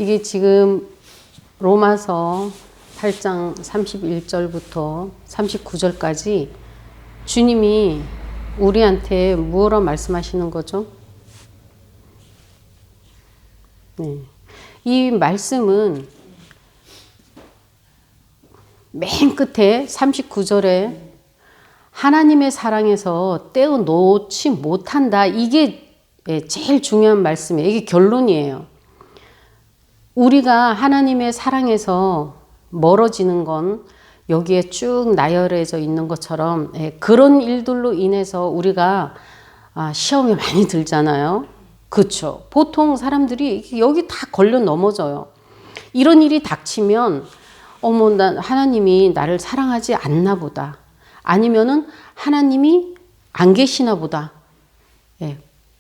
이게 지금 로마서 8장 31절부터 39절까지 주님이 우리한테 무엇라 말씀하시는 거죠? 네. 이 말씀은 맨 끝에 39절에 하나님의 사랑에서 떼어놓지 못한다. 이게 제일 중요한 말씀이에요. 이게 결론이에요. 우리가 하나님의 사랑에서 멀어지는 건 여기에 쭉 나열해져 있는 것처럼 그런 일들로 인해서 우리가 시험에 많이 들잖아요. 그렇죠. 보통 사람들이 여기 다 걸려 넘어져요. 이런 일이 닥치면 어머, 하나님이 나를 사랑하지 않나 보다. 아니면은 하나님이 안 계시나 보다.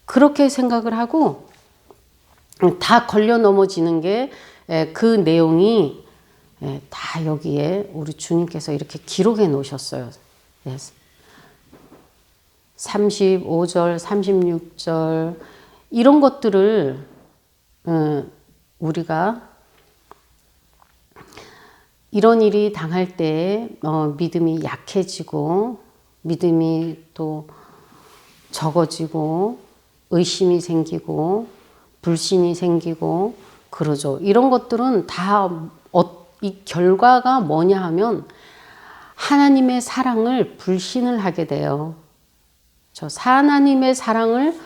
그렇게 생각을 하고 다 걸려 넘어지는 게 그 내용이 다 여기에 우리 주님께서 이렇게 기록해 놓으셨어요. 35절, 36절 이런 것들을 우리가 이런 일이 당할 때 믿음이 약해지고 믿음이 또 적어지고 의심이 생기고 불신이 생기고 그러죠. 이런 것들은 다 이 결과가 뭐냐 하면 하나님의 사랑을 불신을 하게 돼요. 하나님의 사랑을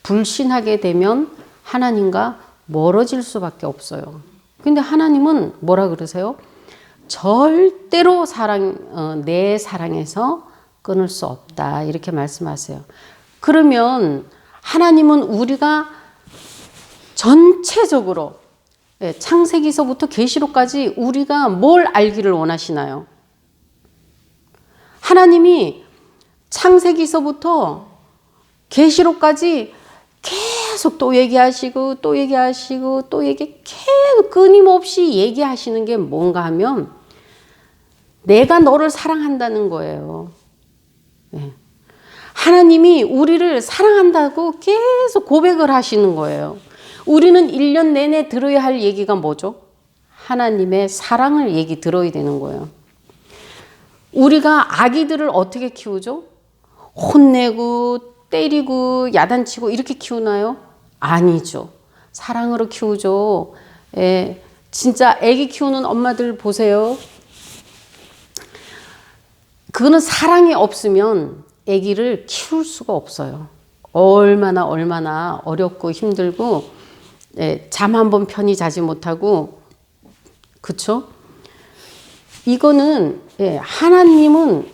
불신하게 되면 하나님과 멀어질 수밖에 없어요. 근데 하나님은 뭐라 그러세요? 절대로 내 사랑에서 끊을 수 없다. 이렇게 말씀하세요. 그러면 하나님은 우리가 전체적으로 창세기서부터 계시록까지 우리가 뭘 알기를 원하시나요? 하나님이 창세기서부터 계시록까지 계속 또 얘기하시고 또 얘기하시고 또 계속 끊임없이 얘기하시는 게 뭔가 하면 내가 너를 사랑한다는 거예요. 하나님이 우리를 사랑한다고 계속 고백을 하시는 거예요. 우리는 1년 내내 들어야 할 얘기가 뭐죠? 하나님의 사랑을 얘기 들어야 되는 거예요. 우리가 아기들을 어떻게 키우죠? 혼내고 때리고 야단치고 이렇게 키우나요? 아니죠. 사랑으로 키우죠. 진짜 아기 키우는 엄마들 보세요. 그거는 사랑이 없으면 아기를 키울 수가 없어요. 얼마나 어렵고 힘들고 잠 한 번 편히 자지 못하고 그쵸? 이거는 하나님은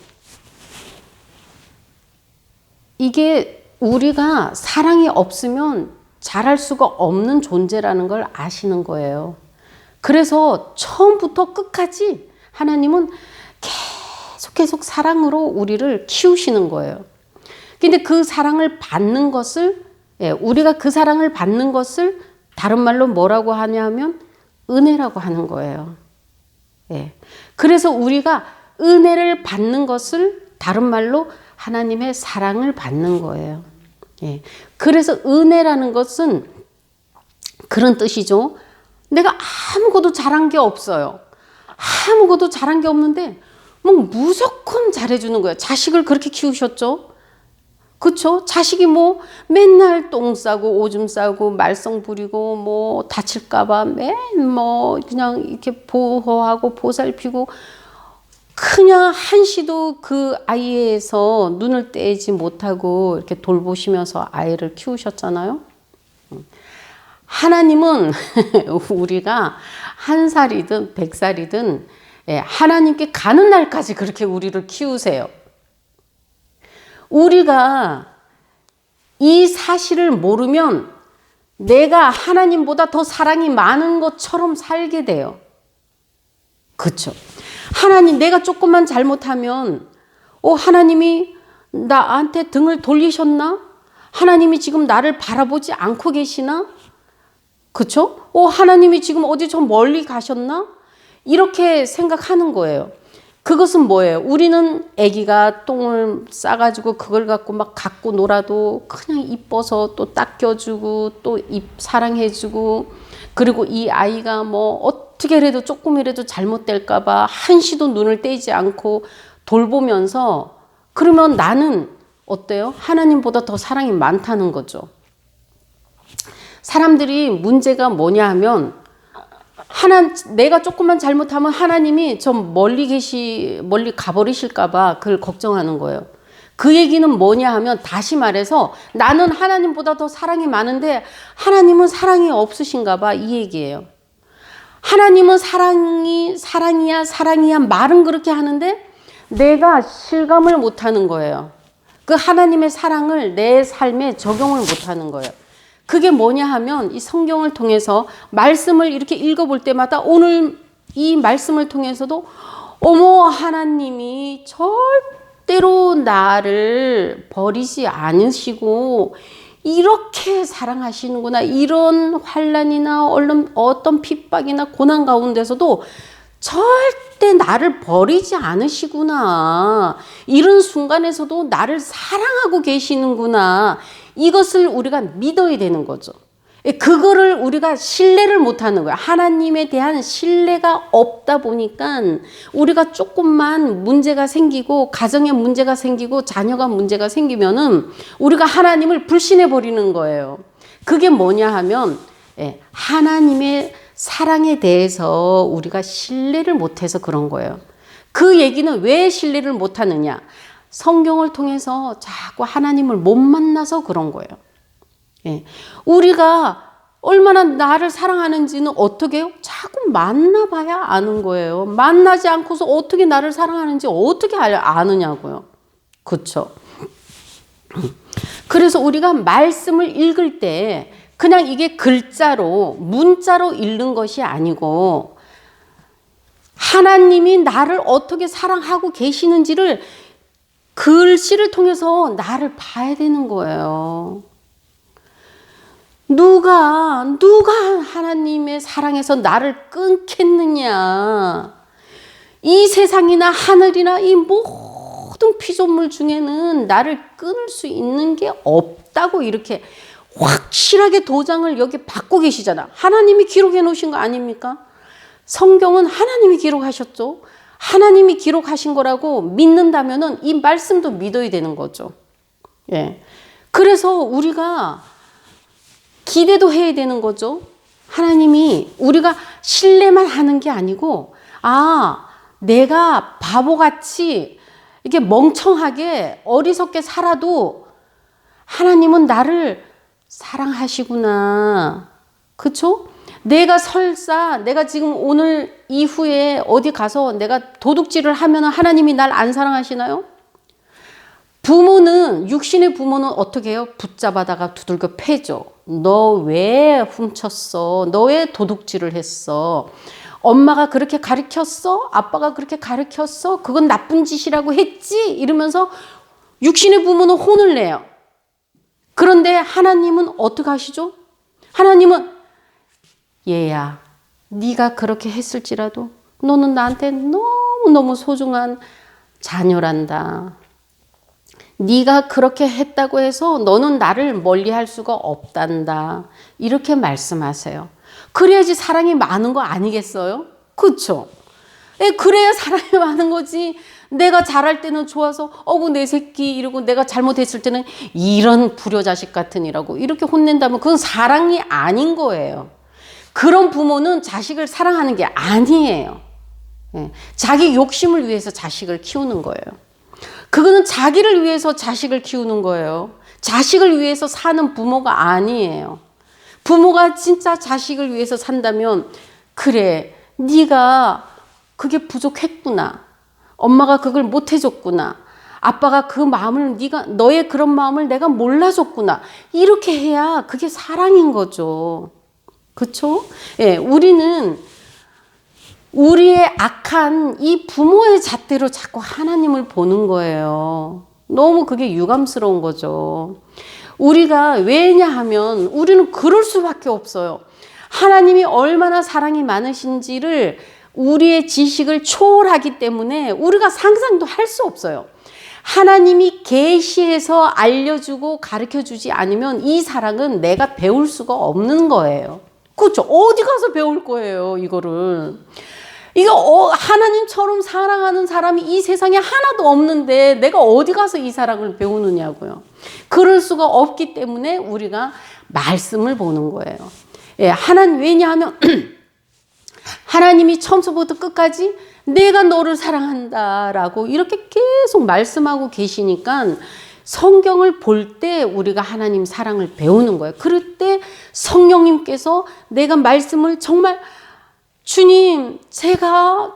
이게 우리가 사랑이 없으면 잘할 수가 없는 존재라는 걸 아시는 거예요. 그래서 처음부터 끝까지 하나님은 계속 사랑으로 우리를 키우시는 거예요. 근데 그 사랑을 받는 것을 우리가 그 사랑을 받는 것을 다른 말로 뭐라고 하냐면 은혜라고 하는 거예요. 그래서 우리가 은혜를 받는 것을 다른 말로 하나님의 사랑을 받는 거예요. 그래서 은혜라는 것은 그런 뜻이죠. 내가 아무것도 잘한 게 없어요. 아무것도 잘한 게 없는데 뭐 무조건 잘해주는 거예요. 자식을 그렇게 키우셨죠? 그쵸? 자식이 뭐 맨날 똥 싸고 오줌 싸고 말썽 부리고 뭐 다칠까봐 뭐 그냥 이렇게 보호하고 보살피고 그냥 한시도 그 아이에서 눈을 떼지 못하고 이렇게 돌보시면서 아이를 키우셨잖아요. 하나님은 우리가 1살이든 100살이든 하나님께 가는 날까지 그렇게 우리를 키우세요. 우리가 이 사실을 모르면 내가 하나님보다 더 사랑이 많은 것처럼 살게 돼요. 그렇죠? 하나님, 내가 조금만 잘못하면 하나님이 나한테 등을 돌리셨나? 하나님이 지금 나를 바라보지 않고 계시나? 그렇죠? 하나님이 지금 어디 저 멀리 가셨나? 이렇게 생각하는 거예요. 그것은 뭐예요? 우리는 아기가 똥을 싸가지고 그걸 갖고 막 갖고 놀아도 그냥 이뻐서 또 닦여주고 또 사랑해주고 그리고 이 아이가 뭐 어떻게 해도 조금이라도 잘못될까봐 한시도 눈을 떼지 않고 돌보면서, 그러면 나는 어때요? 하나님보다 더 사랑이 많다는 거죠. 사람들이 문제가 뭐냐 하면, 내가 조금만 잘못하면 하나님이 좀 멀리 가버리실까봐 그걸 걱정하는 거예요. 그 얘기는 뭐냐 하면, 다시 말해서 나는 하나님보다 더 사랑이 많은데 하나님은 사랑이 없으신가 봐, 이 얘기예요. 하나님은 사랑이야 말은 그렇게 하는데 내가 실감을 못하는 거예요. 그 하나님의 사랑을 내 삶에 적용을 못하는 거예요. 그게 뭐냐 하면, 이 성경을 통해서 말씀을 이렇게 읽어볼 때마다, 오늘 이 말씀을 통해서도 어머, 하나님이 절대로 나를 버리지 않으시고 이렇게 사랑하시는구나. 이런 환난이나 어떤 핍박이나 고난 가운데서도 절대 나를 버리지 않으시구나. 이런 순간에서도 나를 사랑하고 계시는구나. 이것을 우리가 믿어야 되는 거죠. 그거를 우리가 신뢰를 못하는 거예요. 하나님에 대한 신뢰가 없다 보니까 우리가 조금만 문제가 생기고, 가정에 문제가 생기고, 자녀가 문제가 생기면은 우리가 하나님을 불신해 버리는 거예요. 그게 뭐냐 하면, 하나님의 사랑에 대해서 우리가 신뢰를 못해서 그런 거예요. 그 얘기는 왜 신뢰를 못하느냐? 성경을 통해서 자꾸 하나님을 못 만나서 그런 거예요. 우리가 얼마나 나를 사랑하는지는 어떻게 해요? 자꾸 만나봐야 아는 거예요. 만나지 않고서 어떻게 나를 사랑하는지 어떻게 아느냐고요. 그렇죠? 그래서 우리가 말씀을 읽을 때 그냥 이게 글자로, 문자로 읽는 것이 아니고, 하나님이 나를 어떻게 사랑하고 계시는지를 글씨를 통해서 나를 봐야 되는 거예요. 누가 하나님의 사랑에서 나를 끊겠느냐. 이 세상이나 하늘이나 이 모든 피조물 중에는 나를 끊을 수 있는 게 없다고 이렇게 확실하게 도장을 여기 받고 계시잖아. 하나님이 기록해 놓으신 거 아닙니까? 성경은 하나님이 기록하셨죠. 하나님이 기록하신 거라고 믿는다면은 이 말씀도 믿어야 되는 거죠. 그래서 우리가 기대도 해야 되는 거죠. 하나님이, 우리가 신뢰만 하는 게 아니고, 내가 바보같이 이렇게 멍청하게 어리석게 살아도 하나님은 나를 사랑하시구나. 그쵸? 내가 지금 오늘 이후에 어디 가서 내가 도둑질을 하면 하나님이 날 안 사랑하시나요? 육신의 부모는 어떻게 해요? 붙잡아다가 두들겨 패죠. 너 왜 훔쳤어? 너 왜 도둑질을 했어? 엄마가 그렇게 가르쳤어? 아빠가 그렇게 가르쳤어? 그건 나쁜 짓이라고 했지? 이러면서 육신의 부모는 혼을 내요. 그런데 하나님은 어떻게 하시죠? 하나님은, 얘야, 네가 그렇게 했을지라도 너는 나한테 너무너무 소중한 자녀란다. 네가 그렇게 했다고 해서 너는 나를 멀리할 수가 없단다. 이렇게 말씀하세요. 그래야지 사랑이 많은 거 아니겠어요? 그렇죠? 그래야 사랑이 많은 거지. 내가 잘할 때는 좋아서 어구 내 새끼 이러고, 내가 잘못했을 때는 이런 불효자식 같으니라고 이렇게 혼낸다면 그건 사랑이 아닌 거예요. 그런 부모는 자식을 사랑하는 게 아니에요. 자기 욕심을 위해서 자식을 키우는 거예요. 그거는 자기를 위해서 자식을 키우는 거예요. 자식을 위해서 사는 부모가 아니에요. 부모가 진짜 자식을 위해서 산다면, 그래, 네가 그게 부족했구나. 엄마가 그걸 못 해줬구나. 아빠가 그 마음을 너의 그런 마음을 내가 몰라줬구나. 이렇게 해야 그게 사랑인 거죠. 그렇죠? 우리는 우리의 악한 이 부모의 잣대로 자꾸 하나님을 보는 거예요. 너무 그게 유감스러운 거죠. 왜냐하면 우리는 그럴 수밖에 없어요. 하나님이 얼마나 사랑이 많으신지를 우리의 지식을 초월하기 때문에 우리가 상상도 할 수 없어요. 하나님이 계시해서 알려주고 가르쳐주지 않으면 이 사랑은 내가 배울 수가 없는 거예요. 그렇죠. 어디 가서 배울 거예요, 이거를. 이거 하나님처럼 사랑하는 사람이 이 세상에 하나도 없는데 내가 어디 가서 이 사랑을 배우느냐고요. 그럴 수가 없기 때문에 우리가 말씀을 보는 거예요. 예, 왜냐하면 하나님이 처음부터 끝까지 내가 너를 사랑한다라고 이렇게 계속 말씀하고 계시니까 성경을 볼 때 우리가 하나님 사랑을 배우는 거예요. 그럴 때 성령님께서 내가 말씀을 정말 주님,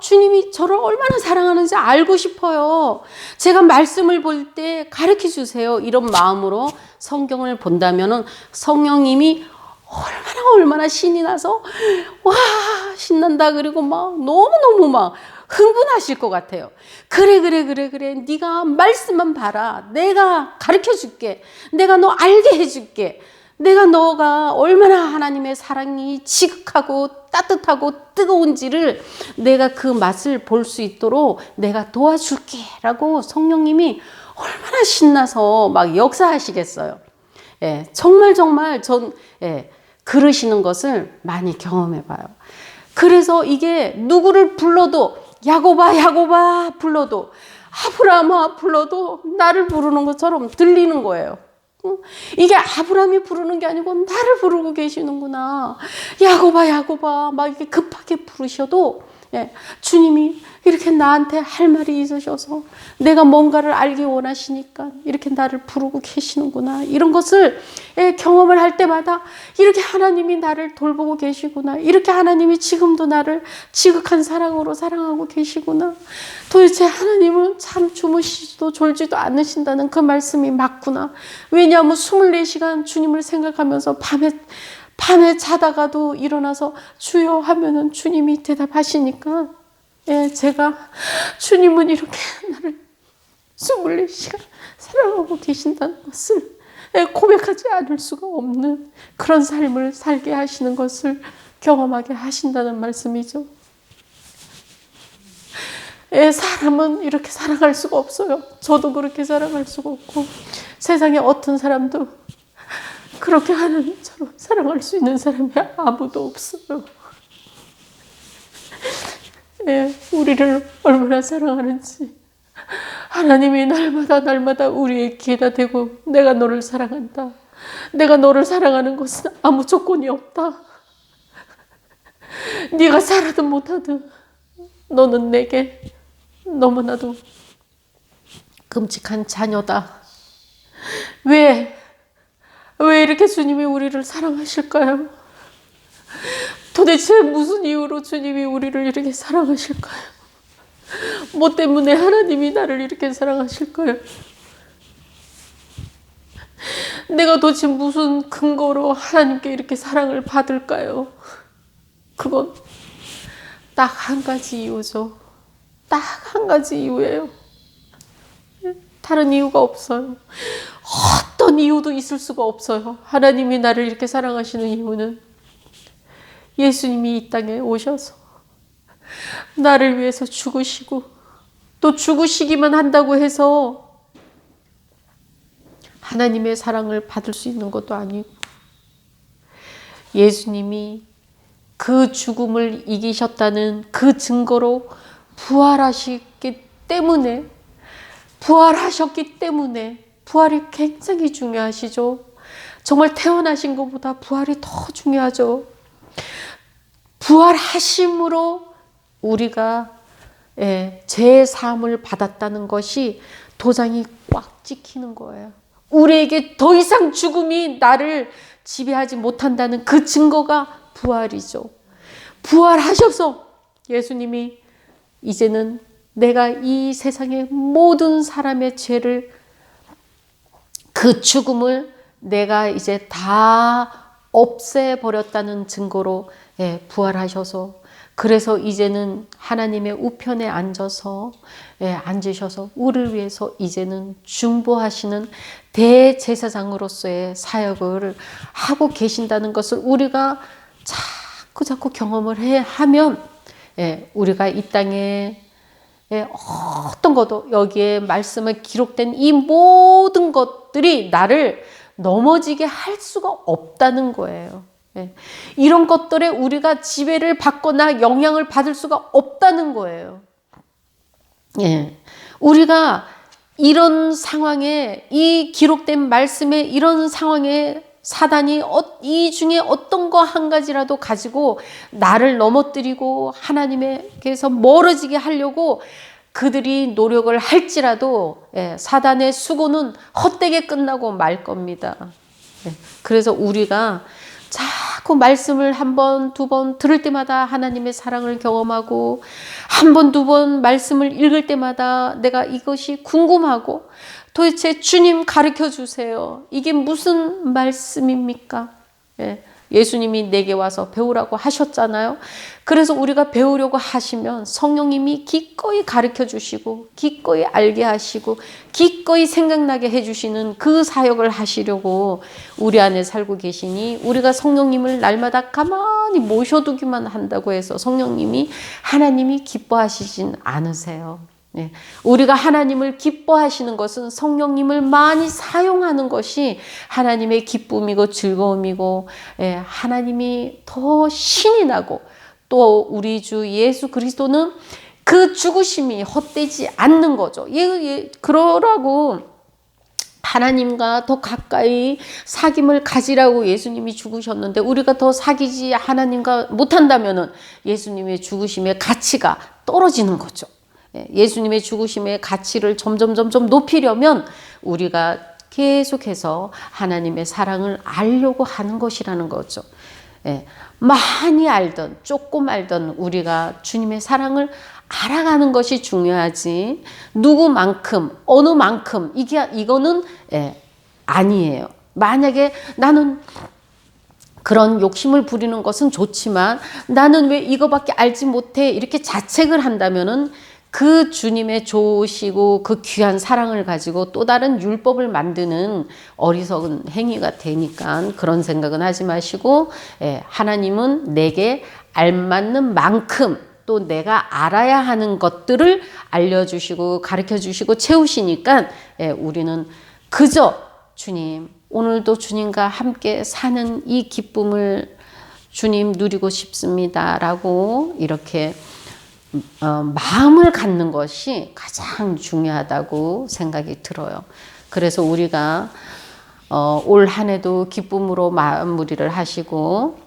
주님이 저를 얼마나 사랑하는지 알고 싶어요. 제가 말씀을 볼 때 가르쳐 주세요. 이런 마음으로 성경을 본다면은 성령님이 얼마나 신이 나서 와 신난다 그리고 막 너무너무 막 흥분하실 것 같아요. 그래 네가 말씀만 봐라. 내가 가르쳐 줄게. 내가 너 알게 해줄게. 너가 얼마나 하나님의 사랑이 지극하고 따뜻하고 뜨거운지를 내가 그 맛을 볼 수 있도록 내가 도와줄게 라고 성령님이 얼마나 신나서 막 역사하시겠어요. 예, 정말 그러시는 것을 많이 경험해 봐요. 그래서 이게 누구를 불러도 야고바 불러도 아브라함아 불러도 나를 부르는 것처럼 들리는 거예요. 이게 아브라함이 부르는 게 아니고 나를 부르고 계시는구나. 야고바 막 이렇게 급하게 부르셔도 주님이 이렇게 나한테 할 말이 있으셔서 내가 뭔가를 알기 원하시니까 이렇게 나를 부르고 계시는구나. 이런 것을 경험을 할 때마다 이렇게 하나님이 나를 돌보고 계시구나. 이렇게 하나님이 지금도 나를 지극한 사랑으로 사랑하고 계시구나. 도대체 하나님은 참 주무시지도 졸지도 않으신다는 그 말씀이 맞구나. 왜냐하면 24시간 주님을 생각하면서 밤에 자다가도 일어나서 주여 하면은 주님이 대답하시니까 제가 주님은 이렇게 나를 24시간 사랑하고 계신다는 것을 고백하지 않을 수가 없는 그런 삶을 살게 하시는 것을 경험하게 하신다는 말씀이죠. 사람은 이렇게 사랑할 수가 없어요. 저도 그렇게 사랑할 수가 없고 세상에 어떤 사람도 그렇게 하나님처럼 사랑할 수 있는 사람이 아무도 없어요. 우리를 얼마나 사랑하는지 하나님이 날마다 우리의 귀에다 대고 내가 너를 사랑한다. 내가 너를 사랑하는 것은 아무 조건이 없다. 네가 살아든 못하든 너는 내게 너무나도 끔찍한 자녀다. 왜 이렇게 주님이 우리를 사랑하실까요? 도대체 무슨 이유로 주님이 우리를 이렇게 사랑하실까요? 뭐 때문에 하나님이 나를 이렇게 사랑하실까요? 내가 도대체 무슨 근거로 하나님께 이렇게 사랑을 받을까요? 그건 딱 한 가지 이유죠. 딱 한 가지 이유예요. 다른 이유가 없어요. 어떤 이유도 있을 수가 없어요. 하나님이 나를 이렇게 사랑하시는 이유는 예수님이 이 땅에 오셔서 나를 위해서 죽으시고 또 죽으시기만 한다고 해서 하나님의 사랑을 받을 수 있는 것도 아니고 예수님이 그 죽음을 이기셨다는 그 증거로 부활하셨기 때문에 부활이 굉장히 중요하시죠. 정말 태어나신 것보다 부활이 더 중요하죠. 부활하심으로 우리가 죄의 사함을 받았다는 것이 도장이 꽉 찍히는 거예요. 우리에게 더 이상 죽음이 나를 지배하지 못한다는 그 증거가 부활이죠. 부활하셔서 예수님이 이제는 내가 이 세상의 모든 사람의 죄를 그 죽음을 내가 이제 다 없애버렸다는 증거로 부활하셔서 그래서 이제는 하나님의 우편에 앉으셔서 우리를 위해서 이제는 중보하시는 대제사장으로서의 사역을 하고 계신다는 것을 우리가 자꾸 경험을 하면 우리가 이 땅에 어떤 것도 여기에 말씀에 기록된 이 모든 것들이 나를 넘어지게 할 수가 없다는 거예요. 예. 이런 것들에 우리가 지배를 받거나 영향을 받을 수가 없다는 거예요. 예. 우리가 이런 상황에, 이 기록된 말씀에 이런 상황에 사단이 이 중에 어떤 거 한 가지라도 가지고 나를 넘어뜨리고 하나님에게서 멀어지게 하려고 그들이 노력을 할지라도 사단의 수고는 헛되게 끝나고 말 겁니다. 그래서 우리가 자꾸 말씀을 한 번, 두 번 들을 때마다 하나님의 사랑을 경험하고 한 번, 두 번 말씀을 읽을 때마다 내가 이것이 궁금하고 도대체 주님 가르쳐 주세요. 이게 무슨 말씀입니까? 예수님이 내게 와서 배우라고 하셨잖아요. 그래서 우리가 배우려고 하시면 성령님이 기꺼이 가르쳐 주시고 기꺼이 알게 하시고 기꺼이 생각나게 해주시는 그 사역을 하시려고 우리 안에 살고 계시니 우리가 성령님을 날마다 가만히 모셔두기만 한다고 해서 하나님이 기뻐하시진 않으세요. 우리가 하나님을 기뻐하시는 것은 성령님을 많이 사용하는 것이 하나님의 기쁨이고 즐거움이고 하나님이 더 신이 나고 또 우리 주 예수 그리스도는 그 죽으심이 헛되지 않는 거죠. 그러라고 하나님과 더 가까이 사귐을 가지라고 예수님이 죽으셨는데 우리가 더 사귀지 하나님과 못한다면은 예수님의 죽으심의 가치가 떨어지는 거죠. 예수님의 죽으심의 가치를 점점 높이려면 우리가 계속해서 하나님의 사랑을 알려고 하는 것이라는 거죠. 많이 알던 조금 알던 우리가 주님의 사랑을 알아가는 것이 중요하지 누구만큼 어느 만큼 이거는 아니에요. 만약에 나는 그런 욕심을 부리는 것은 좋지만 나는 왜 이거밖에 알지 못해 이렇게 자책을 한다면은 그 주님의 좋으시고 그 귀한 사랑을 가지고 또 다른 율법을 만드는 어리석은 행위가 되니까 그런 생각은 하지 마시고 하나님은 내게 알맞는 만큼 또 내가 알아야 하는 것들을 알려주시고 가르쳐주시고 채우시니까 우리는 그저 주님 오늘도 주님과 함께 사는 이 기쁨을 주님 누리고 싶습니다 라고 이렇게 마음을 갖는 것이 가장 중요하다고 생각이 들어요. 그래서 우리가 올 한 해도 기쁨으로 마무리를 하시고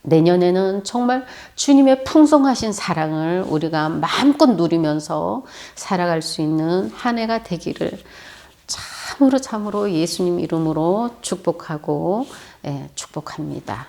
내년에는 정말 주님의 풍성하신 사랑을 우리가 마음껏 누리면서 살아갈 수 있는 한 해가 되기를 참으로 예수님 이름으로 축복하고 축복합니다.